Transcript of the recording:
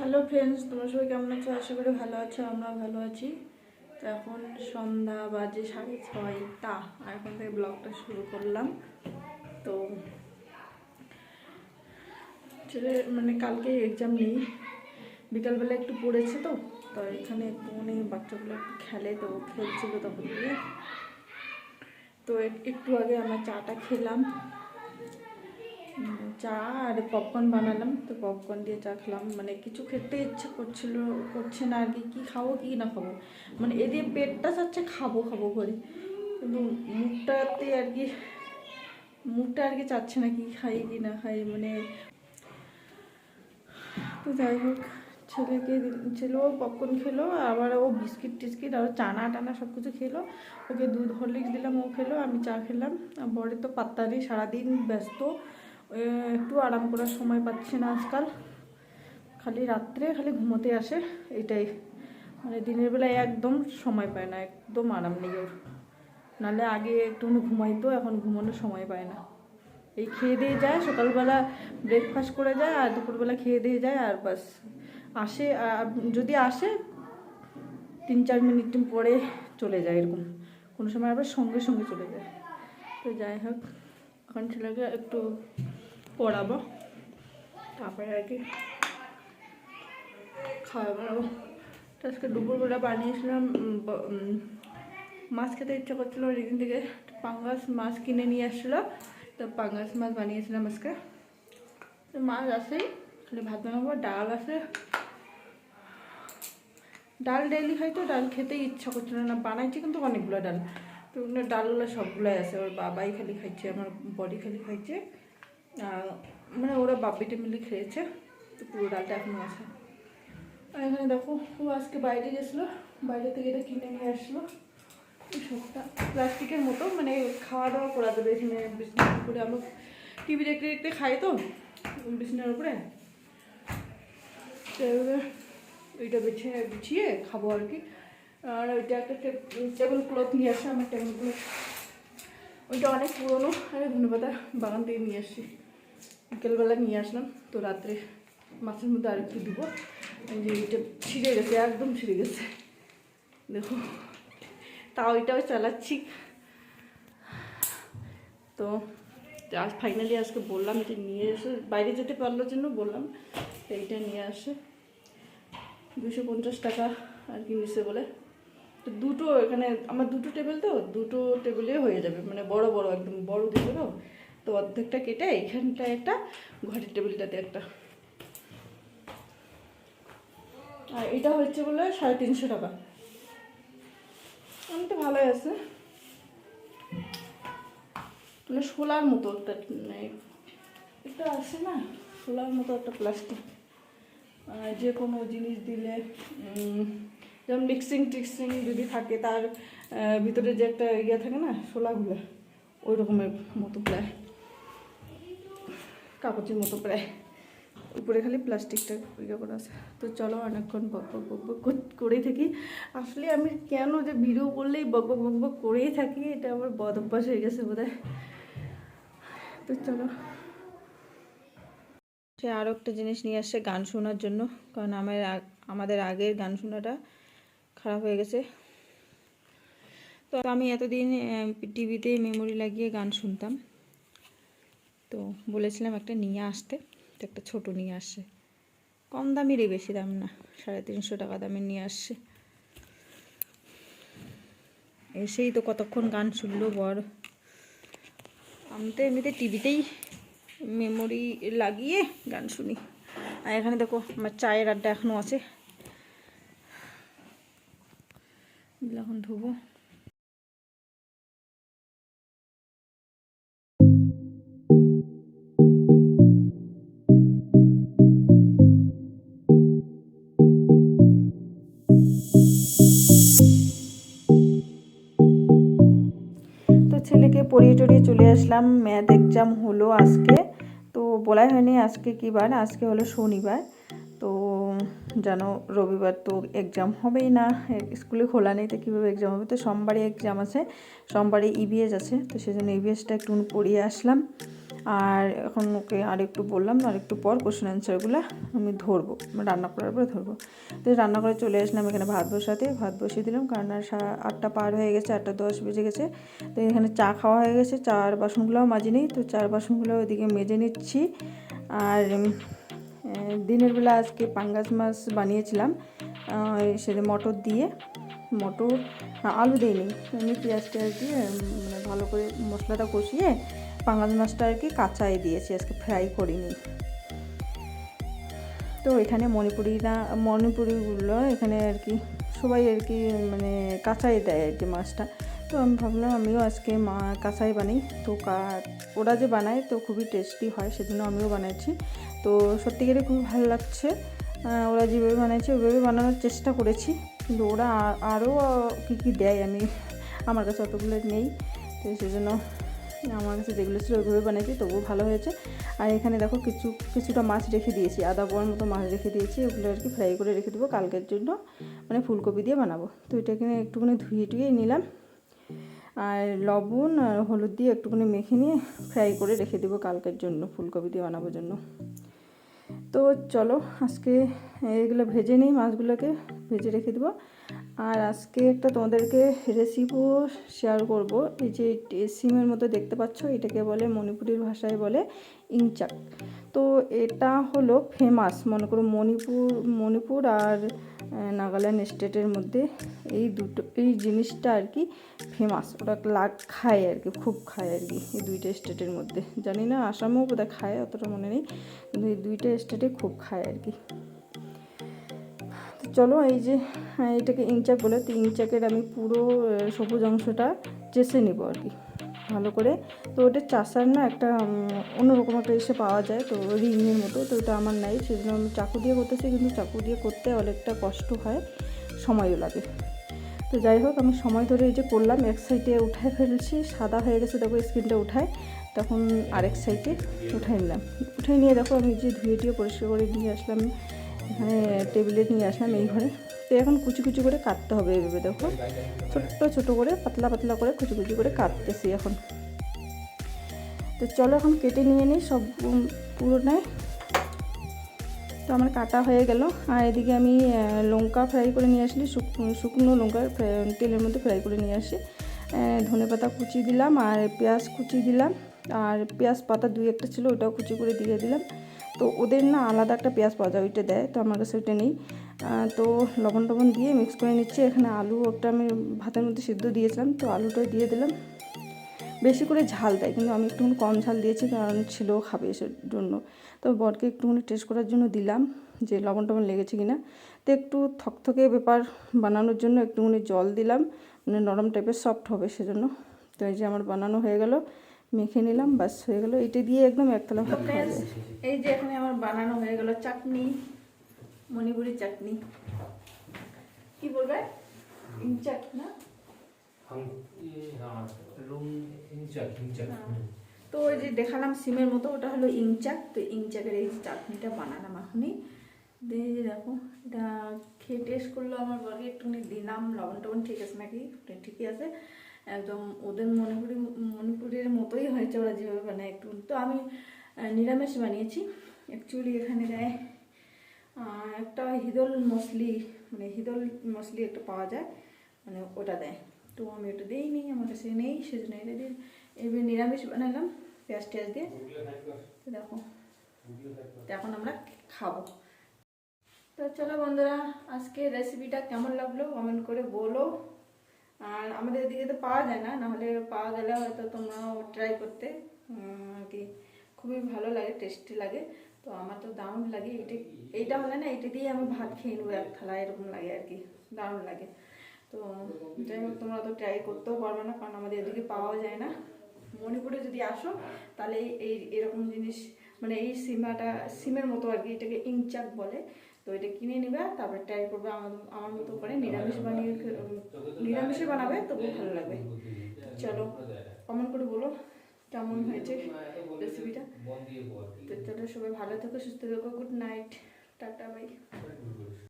Hello friends, তোমরা সবাই কেমন আছো? আশা করি ভালো আছো। আমরা ভালো আছি। তো এখন সন্ধ্যা বাজে 6:30 আর এখন থেকে ব্লগটা শুরু করলাম। তো ছেলে কালকে এক্সাম নেই, বিকালবেলা একটু পড়েছে। তো তো এখানে একটুখানি বাচ্চাগুলো একটু খেলে, তো খেলছিল তখন দিয়ে। তো একটু আগে আমরা চাটা খেলাম, চা আর পপকর্ন বানালাম। তো পপকর্ন দিয়ে চা খেলাম। কিছু খেতে ইচ্ছে করছে না আর কি। কী খাবো কী না খাবো, এদিকে পেটটা চাচ্ছে খাবো খাবো করে, কিন্তু মুখটা আর কি চাচ্ছে না কি খাই কি না খাই। তো যাই হোক, ছেলেও পপকর্ন খেলো, আবার ও বিস্কিট টিস্কিট আর চানা টানা সব কিছু খেলো। ওকে দুধ হরলিক্স দিলাম, ও খেলো, আমি চা খেলাম। আর বরের তো পাত্তা নেই, সারাদিন ব্যস্ত, একটু আরাম করার সময় পাচ্ছে না আজকাল। খালি রাত্রে খালি ঘুমোতে আসে, এটাই। দিনের বেলায় একদম সময় পায় না, একদম আরাম নেই ওর। নাহলে আগে একটু ঘুমাইতো, এখন ঘুমানোর সময় পায় না। এই খেয়ে দিয়ে যায়, সকালবেলা ব্রেকফাস্ট করে যায়, আর দুপুরবেলা খেয়ে দিয়ে যায়, আর বাস আসে। যদি আসে 3-4 মিনিট পরে চলে যায়, এরকম। কোনো সময় আবার সঙ্গে সঙ্গে চলে যায়। তো যাই হোক, এখন ছেলেকে একটু পড়াবো, তারপরে আর কি খাওয়া বানাবো। তো আজকে দুপুরবেলা বানিয়েছিলাম, মাছ খেতে ইচ্ছা করছিলো অনেকদিন থেকে। পাঙ্গাস মাছ কিনে নিয়ে আসছিলো, তো পাঙ্গাস মাছ বানিয়েছিলাম আজকে। তো মাছ আসেই, খালি ভাত বানাবো। ডাল আছে, ডাল ডেইলি খাই, তো ডাল খেতেই ইচ্ছা করছিল না। বানাইছি কিন্তু অনেকগুলো ডাল, তো ডালগুলো সবগুলোই আছে। ওর বাবাই খালি খাইছে, আমার বডি খালি খাইছে, ওরা বাপিটা মিলে খেয়েছে। তো পুরো ডালটা এখনও আছে। আর এখানে দেখো, ও আজকে বাইরে গেছিলো, বাইরে থেকে এটা কিনে নিয়ে আসলো। এই সবটা প্লাস্টিকের মতো, খাওয়া দাওয়া করা যাবে এখানে বিছনার উপরে। আমরা টিভি দেখতে দেখতে খাই, তো বিছনার উপরে। তো ওইটা বিছিয়ে খাবো আর কি। আর ওইটা একটা টেবিল ক্লথ নিয়ে আসছে, আমার টেবিল ক্লথ ওইটা অনেক পুরোনো। আমি ধন্যবাদ বাগান থেকে নিয়ে আসছি, বিকেলবেলা নিয়ে আসলাম। তো রাত্রে মাছের মধ্যে আর একটু দেবো। যে ওইটা ছিঁড়ে গেছে, একদম ছিঁড়ে গেছে, দেখো। তাও ওইটাও চালাচ্ছি। তো আজ ফাইনালি আজকে বললাম যে নিয়ে এসে, বাইরে যেতে পারলোর জন্য বললাম এইটা নিয়ে আসে। 250 টাকা আর কি নিচ্ছে বলে। তো দুটো এখানে আমার দুটো টেবিল, তো দুটো টেবিলে হয়ে যাবে, বড় বড় একদম বড় টেবিল। তো অর্ধেকটা কেটে এখানটায় একটা, ঘরের টেবিলটাতে একটা। আর এটা হচ্ছে বলে 350 টাকা। অনেকটা ভালোই আছে, শোলার মতো একটা, এটা আছে না, শোলার মতো একটা প্লাস্টিক। যে কোনো জিনিস দিলে, যেমন মিক্সিং টিক্সিং যদি থাকে, তার ভিতরে যে একটা ইয়ে থাকে না, শোলাগুলো, ওই রকমের মতো প্রায়, কাগজের মতো প্রায়। উপরে খালি প্লাস্টিকটা ইয়ে করা আছে। তো চলো, অনেকক্ষণ বক বক করেই থাকি। আসলে আমি কেন যে ভিডিও করলেই বক বক করেই থাকি, এটা আমার বদ অভ্যাস হয়ে গেছে বোধহয়। তো চলো, সে আরও একটা জিনিস নিয়ে আসছে গান শোনার জন্য, কারণ আমাদের আগের গান শোনাটা খারাপ হয়ে গেছে। তো আমি এতদিন টিভিতে মেমোরি লাগিয়ে গান শুনতাম, তো বলেছিলাম একটা নিয়ে আসতে। তো একটা ছোট নিয়ে আসছে, কম দামেরই, বেশি দাম না, 350 টাকা দামের নিয়ে আসছে। এসেই তো কতক্ষণ গান শুনলো বর। আমি তো এমনিতে টিভিতেই মেমোরি লাগিয়ে গান শুনি। আর এখানে দেখো, আমার চায়ের আড্ডা এখনও আছে, এখন ধোবো। তো ছেলেকে পড়িয়ে টড়িয়ে চলে আসলাম। ম্যাথ এক্সাম হলো আজকে, তো বলাই হয়নি আজকে কী বার, আজকে হলো শনিবার। তো জানো, রবিবার তো এক্সাম হবেই না, স্কুলে খোলা নেই, তো কীভাবে এক্সাম হবে। তো সোমবারে এক্সাম আছে, সোমবারে ইভিএস আছে, তো সেজন্য ইভিএসটা একটু পড়িয়ে আসলাম। আর এখন ওকে আরেকটু বললাম আরেকটু পর কোশ্চেন অ্যান্সারগুলো আমি ধরবো, রান্না করার পরে ধরবো। তো রান্না করে চলে আসলাম এখানে ভাত বসিয়ে দিলাম, কারণ 8টা পার হয়ে গেছে, 8টা 10 বেজে গেছে। তো এখানে চা খাওয়া হয়ে গেছে, চার বাসনগুলোও মাজিনি, তো চার বাসনগুলো ওইদিকে মেজে নিচ্ছি। আর দিনের বেলা আজকে পাঙ্গাস মাছ বানিয়েছিলাম, সেটা মটর দিয়ে, আলু দিইনি, এমনি পেঁয়াজ দিয়ে মানে ভালো করে মশলাটা কষিয়ে পাঙ্গাস মাছটা আর কি কাঁচাই দিয়েছি, আজকে ফ্রাই করিনি। তো এখানে মণিপুরিগুলো এখানে আর কি সবাই আর কি মানে কাঁচাই দেয় আর কি মাছটা। তো আমি ভাবলাম আমিও আজকে কাঁচাই বানাই। তো ওরা যে বানায় তো খুবই টেস্টি হয়, সেজন্য আমিও বানাইছি। তো সত্যিকারে খুব ভালো লাগছে, ওরা যেভাবে বানাইছে ওইভাবে বানানোর চেষ্টা করেছি, কিন্তু ওরা আরও কী দেয় আমার কাছে অতগুলো নেই, তো সেজন্য আমার কাছে যেগুলো ছিল ওইভাবে বানিয়েছি, তবুও ভালো হয়েছে। আর এখানে দেখো কিছুটা মাছ রেখে দিয়েছি, আধা পোয়ার মতো মাছ রেখে দিয়েছি, ওগুলো আর কি ফ্রাই করে রেখে দেবো কালকের জন্য, মানে ফুলকপি দিয়ে বানাবো। তো এটাকে একটুখানি ধুয়ে নিলাম, আর লবণ আর হলুদ দিয়ে একটুখানি মেখে নিয়ে ফ্রাই করে রেখে দেবো কালকের জন্য, ফুলকপি দিয়ে বানাবোর জন্য। তো চলো আজকে এইগুলো ভেজে নিই, মাছগুলোকে ভেজে রেখে দেবো। আর আজকে একটা তোমাদেরকে রেসিপিও শেয়ার করব। এই যে সিমের মতো দেখতে পাচ্ছ, এটাকে বলে মণিপুরের ভাষায় বলে ইংচাক। তো এটা হলো ফেমাস, মনে করো মণিপুর আর নাগাল্যান্ড স্টেটের মধ্যে এই জিনিসটা আর কি ফেমাস, ওরা খায় আর কি, খুব খায় আর কি এই দুইটা স্টেটের মধ্যে। জানি না আসামেও বোধহয় খায়, অতটা মনে নেই, কিন্তু এই দুইটা স্টেটে খুব খায় আর কি। চলো এই যে এটাকে ইংচাক বলে, তো ইংচাকের আমি পুরো সবুজ অংশটা চেষে নেব আর কি ভালো করে। তো ওটা চাষার না একটা অন্যরকম একটা এসে পাওয়া যায়, তো রিংয়ের মতো, তো ওটা আমার নাই, সেজন্য আমি চাকু দিয়ে করতেছি, কিন্তু চাকু দিয়ে করতে অনেকটা কষ্ট হয়, সময়ও লাগে। তো যাই হোক আমি সময় ধরে এই যে করলাম, এক সাইডে উঠায় ফেলছি, সাদা হয়ে গেছে, দেখো স্কিনটা উঠায়, তখন আরেক সাইডে উঠাই নিলাম, উঠাই নিয়ে দেখো আমি যে ধুয়ে পরিষ্কার করে নিয়ে আসলাম, এখানে টেবিলে নিয়ে আসলাম এই ঘরে। তো এখন কুচি করে কাটতে হবে, এইভাবে দেখো ছোট করে পাতলা করে কুচি করে কাটতেছি এখন। তো চলো এখন কেটে নিয়ে নিই সব পুরোটাই। তো আমার কাটা হয়ে গেল। আর এদিকে আমি লঙ্কা ফ্রাই করে নিয়ে আসলি, শুকনো লঙ্কা তেলের মধ্যে ফ্রাই করে নিয়ে আসি, ধনেপাতা কুচি দিলাম, আর পেঁয়াজ কুচি দিলাম, আর পেঁয়াজ পাতা 2-1টা ছিল, ওটাও কুচি করে দিয়ে দিলাম। তো ওদের না আলাদা একটা পেঁয়াজ পাওয়া যায়, ওইটা দেয়, তো আমার কাছে ওইটা নেই। তো লবণ দিয়ে মিক্স করে নিচ্ছি। এখানে আলু একটা আমি ভাতের মধ্যে সিদ্ধ দিয়েছিলাম, তো আলুটা দিয়ে দিলাম। বেশি করে ঝাল দেয়, কিন্তু আমি একটুখানি কম ঝাল দিয়েছি, কারণ ছেলেও খাবে এসের জন্য। তো বরকে একটুখানি টেস্ট করার জন্য দিলাম যে লবণ লেগেছে কিনা। তো একটু থকথকে ব্যাপার বানানোর জন্য একটুখানি জল দিলাম, মানে নরম টাইপের সফট হবে সেজন্য। তো এই যে আমার বানানো হয়ে গেল, মেখে নিলাম, বাস হয়ে গেল, এটা দিয়ে একদম একতলা ভাত খাওয়া যায়। এই যে এখানে আমার বানানো হয়ে গেল চাটনি, মণিপুরি চাটনি, কি বলবে ইংচাক না? তো ওই যে দেখালাম সিমের মতো, ওটা হলো ইংচাক। তো ইংচাকের এই চাটনিটা বানালাম এখনই, দেখো এটা খেয়ে টেস্ট করলো আমার বরকে, একটুখানি দিলাম, লবণ ঠিক আছে নাকি, ঠিকই আছে একদম, ওদের মণিপুরের মতোই হয়েছে ওরা যেভাবে বানায় একটু। তো আমি নিরামিষ বানিয়েছি অ্যাকচুয়ালি। এখানে দেয় একটা হিদল মশলি একটা পাওয়া যায়, মানে ওটা দেয়, তো আমি ওটা দিইনি, আমার কাছে নেই, সেজন্য এটা দিয়ে এবার নিরামিষ বানালাম পেঁয়াজ দিয়ে। তো দেখো এখন আমরা খাবো। তো চলো বন্ধুরা, আজকে রেসিপিটা কেমন লাগলো কমেন্ট করে বলো। আর আমাদের এদিকে তো পাওয়া যায় না, নাহলে পাওয়া গেলে হয়তো তোমরাও ট্রাই করতে আর কি, খুবই ভালো লাগে, টেস্টি লাগে। তো আমার তো দারুণ লাগে, এইটা হলে না এটা দিয়ে আমি ভাত খেয়ে নেবো এক থালা, এরকম লাগে আর কি, দারুণ লাগে। তো যাই হোক তোমরা তো ট্রাই করতেও পারবে না, কারণ আমাদের এদিকে পাওয়া যায় না। মণিপুরে যদি আসো তাহলে এরকম জিনিস, মানে এই সিমের মতো আর কি, এটাকে ইংচাক বলে। তো এটা কিনে নেবে, তারপরে ট্রাই করবে আমার মতো করে, নিরামিষে বানাবে, তবু ভালো লাগবে। চলো কমেন্ট করে বলো কেমন হয়েছে রেসিপিটা। তো চলো সবাই ভালো থেকো, সুস্থ থেকো, গুড নাইট, টাটা, বাই।